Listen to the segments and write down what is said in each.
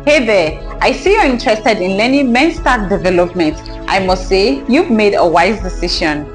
Hey there, I see you're interested in learning MERN Stack Development. I must say, you've made a wise decision.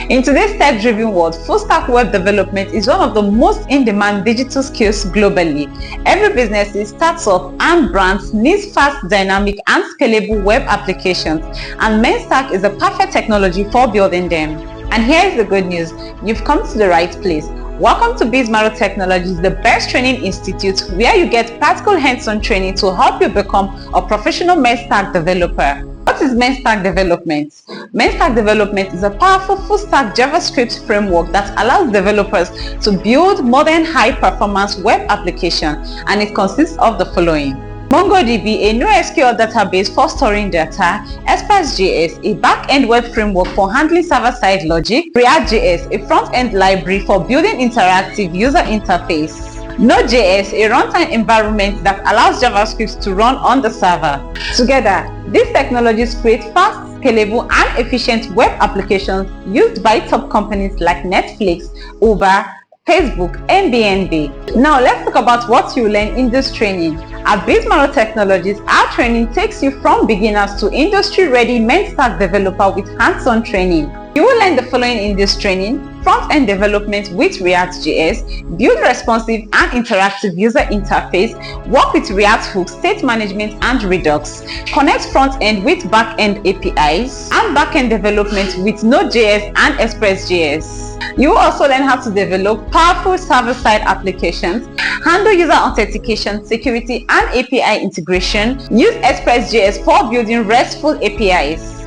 In today's tech-driven world, full-stack web development is one of the most in-demand digital skills globally. Every business, startup, and brands needs fast, dynamic, and scalable web applications, and MERN Stack is the perfect technology for building them. And here is the good news, you've come to the right place. Welcome to Bizmarrow Technologies, the best training institute where you get practical hands-on training to help you become a professional MERN Stack developer. What is MERN Stack Development? MERN Stack Development is a powerful full-stack JavaScript framework that allows developers to build modern high-performance web applications, and it consists of the following. MongoDB, a NoSQL database for storing data, Express.js, a back-end web framework for handling server-side logic, React.js, a front-end library for building interactive user interface, Node.js, a runtime environment that allows JavaScript to run on the server. Together, these technologies create fast, scalable, and efficient web applications used by top companies like Netflix, Uber, Facebook, and Airbnb. Now let's talk about what you learn in this training. At Bizmarrow Technologies, our training takes you from beginners to industry-ready MERN Stack developer with hands-on training. You will learn the following in this training: front-end development with React.js, build responsive and interactive user interface, work with React hooks, state management and Redux, connect front-end with back-end APIs, and back-end development with Node.js and Express.js. You will also learn how to develop powerful server-side applications, handle user authentication, security, and API integration, use Express.js for building RESTful APIs,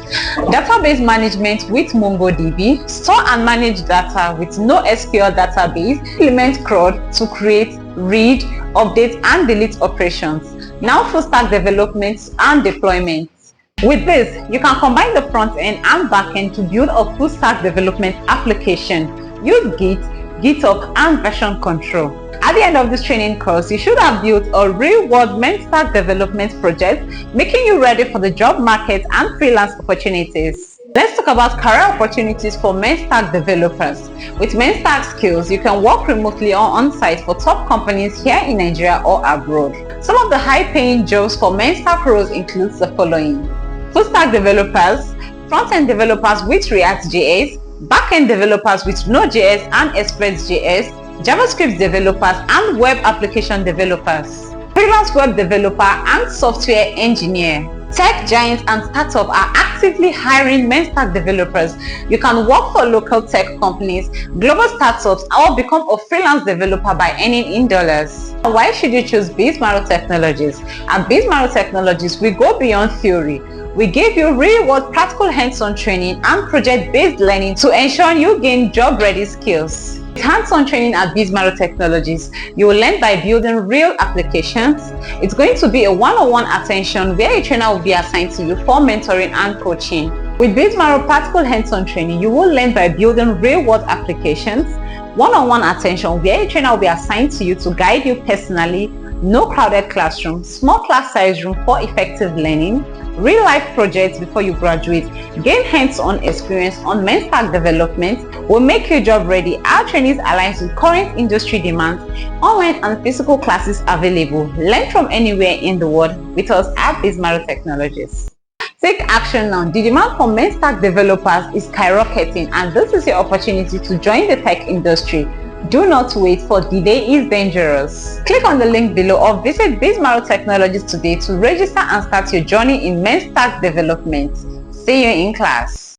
database management with MongoDB, store and manage data with NoSQL database, implement CRUD to create, read, update, and delete operations. Now full-stack development and deployment. With this, you can combine the front-end and back-end to build a full-stack development application. Use Git, GitHub, and version control. At the end of this training course, you should have built a real-world MERN Stack development project, making you ready for the job market and freelance opportunities. Let's talk about career opportunities for MERN Stack developers. With MERN Stack skills, you can work remotely or on-site for top companies here in Nigeria or abroad. Some of the high-paying jobs for MERN Stack roles include the following: full-stack developers, front-end developers with React.js, back-end developers with Node.js and Express.js, JavaScript developers and web application developers, freelance web developer and software engineer. Tech giants and startups are actively hiring MERN Stack developers. You can work for local tech companies, global startups, or become a freelance developer by earning in dollars. Why should you choose Bizmarrow Technologies? At Bizmarrow Technologies, we go beyond theory. We give you real-world practical hands-on training and project-based learning to ensure you gain job-ready skills. With hands-on training at Bizmarrow Technologies, you will learn by building real applications. It's going to be a one-on-one attention where a trainer will be assigned to you for mentoring and coaching. With Bizmarrow practical hands-on training, you will learn by building real-world applications, one-on-one attention where a trainer will be assigned to you to guide you personally, no crowded classroom, small class size room for effective learning, real-life projects before you graduate, gain hands-on experience on MERN Stack development, will make you job ready. Our trainees aligns with current industry demands, online and physical classes available. Learn from anywhere in the world with us at Bizmarrow Technologies. Take action now. The demand for MERN Stack developers is skyrocketing, and this is your opportunity to join the tech industry. Do not wait, for delay is dangerous. Click on the link below or visit Bizmarrow Technologies today to register and start your journey in MERN Stack development. See you in class.